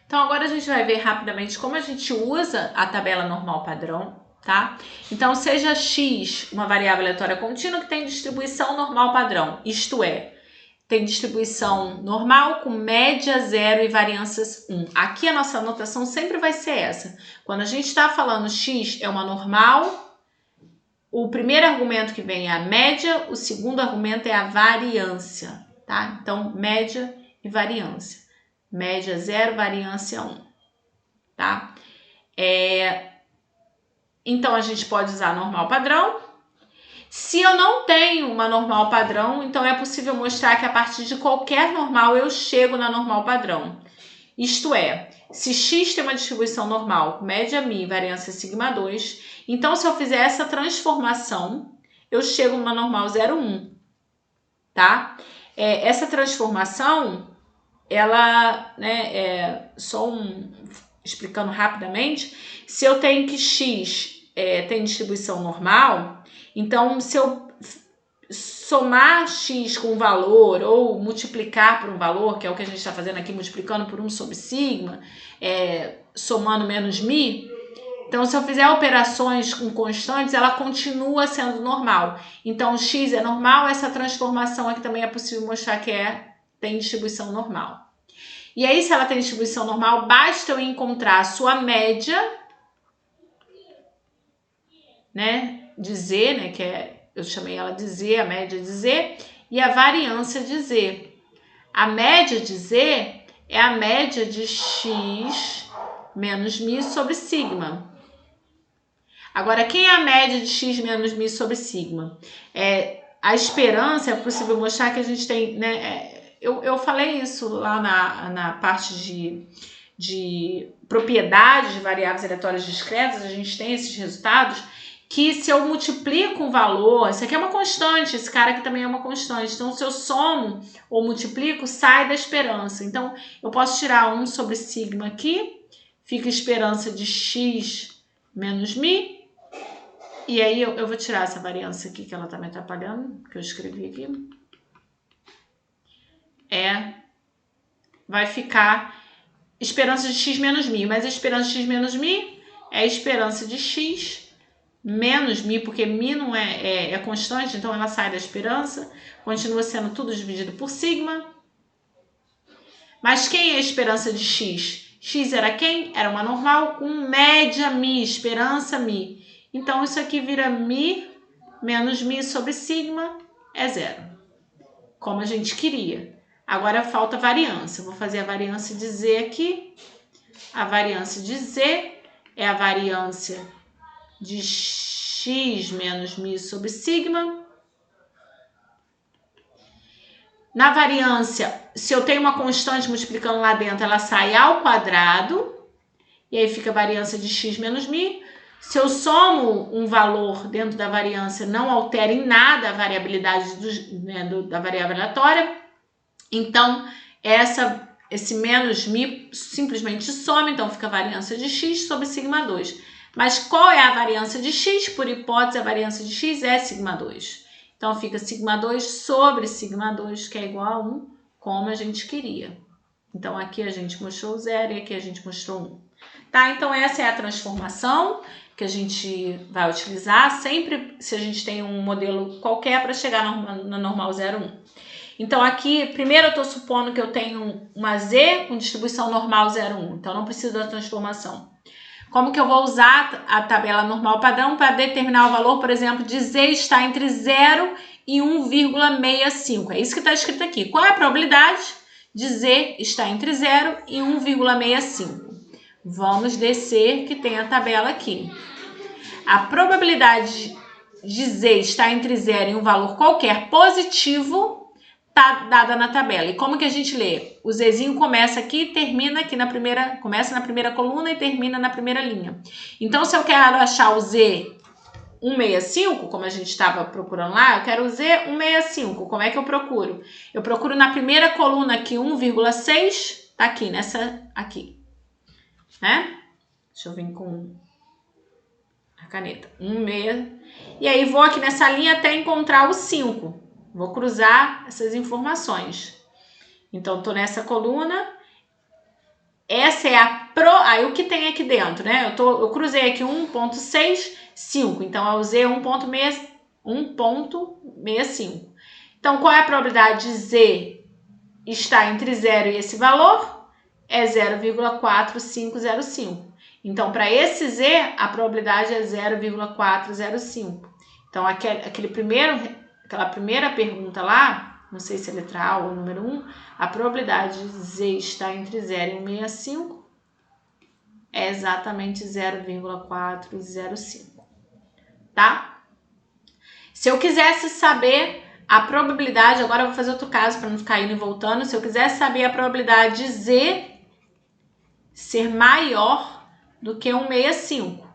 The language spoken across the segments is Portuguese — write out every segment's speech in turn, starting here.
Então, agora a gente vai ver rapidamente como a gente usa a tabela normal padrão, tá? Então, seja x uma variável aleatória contínua que tem distribuição normal padrão, isto é, tem distribuição normal com média 0 e variâncias 1. Aqui a nossa anotação sempre vai ser essa. Quando a gente está falando x é uma normal, o primeiro argumento que vem é a média, o segundo argumento é a variância, tá? Então, média e variância. Média 0, variância 1, tá? Então, a gente pode usar normal padrão. Se eu não tenho uma normal padrão, então é possível mostrar que a partir de qualquer normal eu chego na normal padrão. Isto é, se x tem uma distribuição normal, média μ, variância sigma 2, então se eu fizer essa transformação, eu chego numa normal 0, 1, tá? Essa transformação, ela, explicando rapidamente, se eu tenho que x tem distribuição normal, então se eu somar x com um valor ou multiplicar por um valor, que é o que a gente está fazendo aqui, multiplicando por 1 sobre sigma, somando menos μ, então se eu fizer operações com constantes, ela continua sendo normal. Então x é normal, essa transformação aqui também é possível mostrar que tem distribuição normal. E aí, se ela tem distribuição normal, basta eu encontrar a sua média, né, de z, né, eu chamei ela de z, a média de z, e a variância de z. A média de z é a média de x menos μ sobre sigma. Agora, quem é a média de x menos μ sobre sigma? A esperança, é possível mostrar que a gente tem, né, eu falei isso lá na parte de propriedades de variáveis aleatórias discretas, a gente tem esses resultados, que se eu multiplico um valor, isso aqui é uma constante, esse cara aqui também é uma constante, então se eu somo ou multiplico, sai da esperança. Então, eu posso tirar 1 sobre sigma aqui, fica a esperança de x menos μ, e aí eu vou tirar essa variância aqui que ela tá me atrapalhando, que eu escrevi aqui. Vai ficar esperança de x menos μ, mas a esperança de x menos μ é a esperança de x menos μ, porque μ não é constante, então ela sai da esperança, continua sendo tudo dividido por sigma. Mas quem é a esperança de x? X era quem? Era uma normal com média μ, esperança μ. Então isso aqui vira μ menos μ sobre sigma é 0, como a gente queria. Agora falta variância. Eu vou fazer a variância de z aqui. A variância de z é a variância de x menos μ sobre sigma. Na variância, se eu tenho uma constante multiplicando lá dentro, ela sai ao quadrado. E aí fica a variância de x menos μ. Se eu somo um valor dentro da variância, não altera em nada a variabilidade da variável aleatória. Então, esse menos μ simplesmente soma, então fica a variância de x sobre sigma 2. Mas qual é a variância de x? Por hipótese, a variância de x é sigma 2. Então, fica sigma 2 sobre sigma 2, que é igual a 1, como a gente queria. Então, aqui a gente mostrou 0 e aqui a gente mostrou 1. Tá? Então, essa é a transformação que a gente vai utilizar sempre se a gente tem um modelo qualquer para chegar na normal 0, 1. Então, aqui, primeiro eu estou supondo que eu tenho uma z com distribuição normal 0, 1. Então, não preciso da transformação. Como que eu vou usar a tabela normal padrão para determinar o valor, por exemplo, de z está entre 0 e 1,65? É isso que está escrito aqui. Qual é a probabilidade de z estar entre 0 e 1,65? Vamos descer que tem a tabela aqui. A probabilidade de z estar entre 0 e um valor qualquer positivo está dada na tabela. E como que a gente lê? O zzinho começa aqui e termina aqui começa na primeira coluna e termina na primeira linha. Então, se eu quero achar o z 165, como a gente estava procurando lá, eu quero o z 165. Como é que eu procuro? Eu procuro na primeira coluna aqui 1,6, tá aqui, nessa aqui, né? Deixa eu vir com a caneta. 1,6. E aí vou aqui nessa linha até encontrar o 5. Vou cruzar essas informações. Então, estou nessa coluna essa é a aí o que tem aqui dentro, né? Eu cruzei aqui 1.65, então eu usei 1.65. Então, qual é a probabilidade de Z estar entre 0 e esse valor? É 0,4505. Então, para esse Z, a probabilidade é 0,405. Então, aquela primeira pergunta lá, não sei se é letra A ou número 1, a probabilidade de Z estar entre 0 e 165 é exatamente 0,405, tá? Se eu quisesse saber a probabilidade, agora eu vou fazer outro caso para não ficar indo e voltando, se eu quisesse saber a probabilidade de Z ser maior do que 165,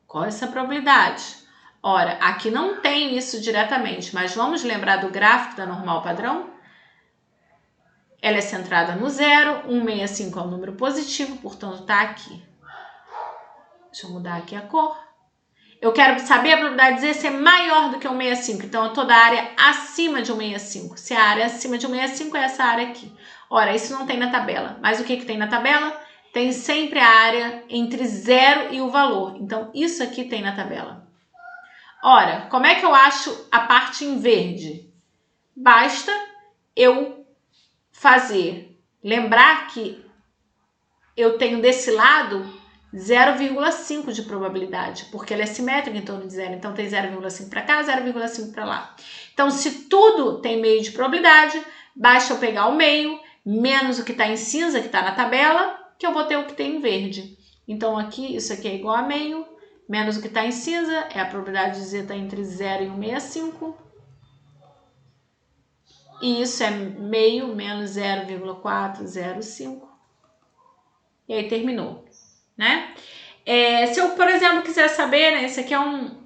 qual é essa probabilidade? Ora, aqui não tem isso diretamente, mas vamos lembrar do gráfico da normal padrão? Ela é centrada no zero, 165 é um número positivo, portanto está aqui. Deixa eu mudar aqui a cor. Eu quero saber a probabilidade de Z ser maior do que 165, então eu estou da área acima de 165. Se a área acima de 165 é essa área aqui. Ora, isso não tem na tabela, mas o que tem na tabela? Tem sempre a área entre 0 e o valor, então isso aqui tem na tabela. Ora, como é que eu acho a parte em verde? Basta eu lembrar que eu tenho desse lado 0,5 de probabilidade, porque ela é simétrica em torno de zero, então tem 0,5 para cá, 0,5 para lá. Então, se tudo tem meio de probabilidade, basta eu pegar o meio, menos o que está em cinza, que está na tabela, que eu vou ter o que tem em verde. Então, aqui, isso aqui é igual a meio, menos o que está em cinza, é a probabilidade de Z estar entre 0 e 165. E isso é meio menos 0,405. E aí terminou, né? Se eu, por exemplo, quiser saber, né? Esse aqui é um...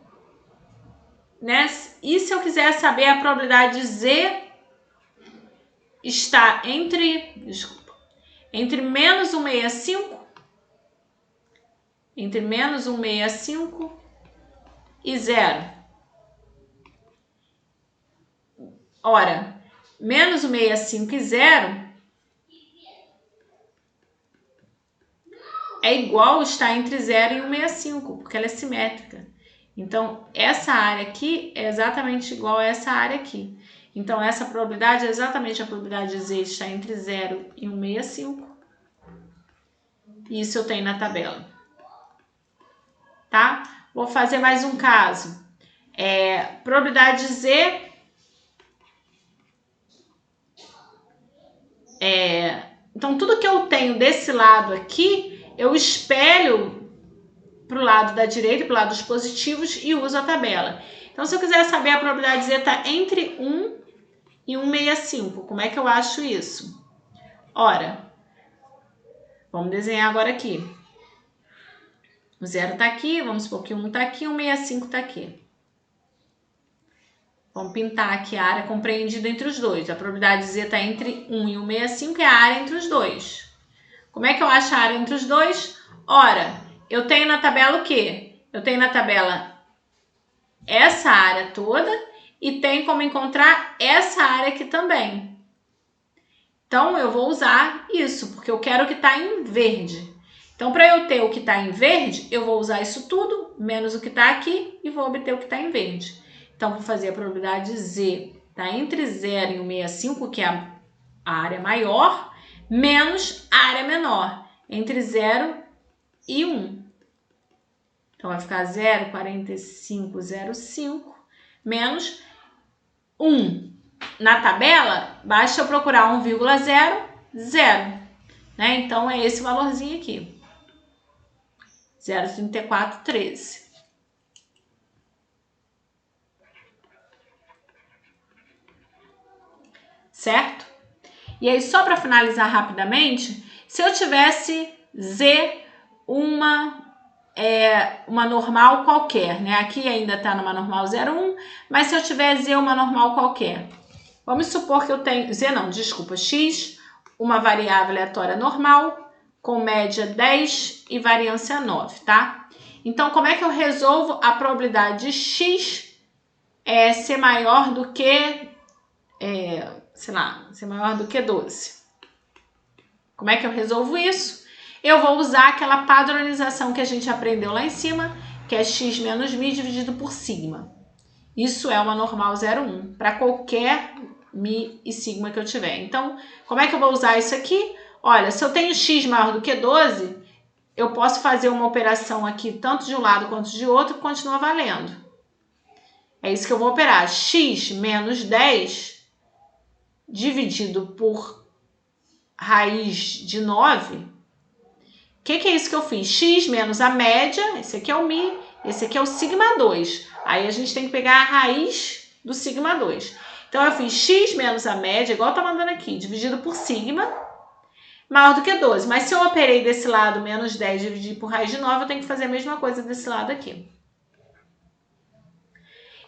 né? E se eu quiser saber a probabilidade de Z estar entre menos 165, entre menos 165 e 0. Ora, menos 165 e 0 é igual estar entre 0 e 165, porque ela é simétrica. Então, essa área aqui é exatamente igual a essa área aqui. Então, essa probabilidade é exatamente a probabilidade de Z estar entre 0 e 165. Isso eu tenho na tabela. Tá? Vou fazer mais um caso. Probabilidade de Z... Então, tudo que eu tenho desse lado aqui, eu espelho para o lado da direita, para o lado dos positivos, e uso a tabela. Então, se eu quiser saber a probabilidade de Z está entre 1 e 165, como é que eu acho isso? Ora, vamos desenhar agora aqui. O 0 está aqui, vamos supor que 1 está aqui, 165 está aqui. Vamos pintar aqui a área compreendida entre os dois. A probabilidade de Z está entre 1 e 165 é a área entre os dois. Como é que eu acho a área entre os dois? Ora, eu tenho na tabela o quê? Eu tenho na tabela essa área toda e tenho como encontrar essa área aqui também. Então, eu vou usar isso, porque eu quero o que está em verde. Então, para eu ter o que está em verde, eu vou usar isso tudo, menos o que está aqui, e vou obter o que está em verde. Então, vou fazer a probabilidade de Z tá entre 0 e 165, que é a área maior, menos a área menor, entre 0 e 1. Então, vai ficar 0,4505 menos 1. Na tabela, basta eu procurar 1,00, né? Então, é esse valorzinho aqui. 0,3413. Certo? E aí, só para finalizar rapidamente, se eu tivesse Z uma normal qualquer, né? Aqui ainda está numa normal 0,1, mas se eu tiver Z uma normal qualquer, vamos supor que eu tenho... X, uma variável aleatória normal, com média 10 e variância 9, tá? Então, como é que eu resolvo a probabilidade de X ser maior do que... ser maior do que 12. Como é que eu resolvo isso? eu vou usar aquela padronização que a gente aprendeu lá em cima, que é x menos mi dividido por sigma. Isso é uma normal 0,1 para qualquer mi e sigma que eu tiver. Então, como é que eu vou usar isso aqui? Olha, se eu tenho x maior do que 12, eu posso fazer uma operação aqui tanto de um lado quanto de outro que continua valendo. É isso que eu vou operar. X menos 10 dividido por raiz de 9. O que é isso que eu fiz? X menos a média, esse aqui é o mi, esse aqui é o sigma 2. Aí a gente tem que pegar a raiz do sigma 2. Então eu fiz x menos a média, igual tá mandando aqui, dividido por sigma, maior do que 12. Mas se eu operei desse lado menos 10 dividido por raiz de 9, eu tenho que fazer a mesma coisa desse lado aqui.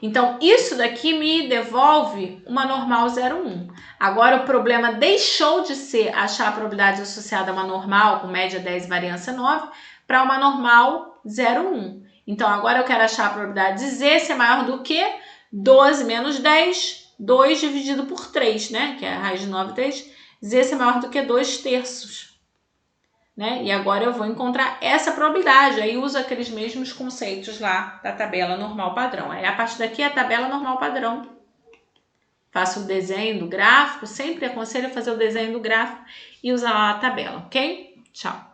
Então, isso daqui me devolve uma normal 0,1. Agora, o problema deixou de ser achar a probabilidade associada a uma normal com média 10 e variância 9 para uma normal 0,1. Então, agora eu quero achar a probabilidade de Z ser maior do que 12 menos 10, 2 dividido por 3, né? Que é a raiz de 9, 3. Z ser maior do que 2 terços. Né? E agora eu vou encontrar essa probabilidade. Aí uso aqueles mesmos conceitos lá da tabela normal padrão. Aí a partir daqui é a tabela normal padrão. Faço o desenho do gráfico. Sempre aconselho fazer o desenho do gráfico e usar lá a tabela, ok? Tchau.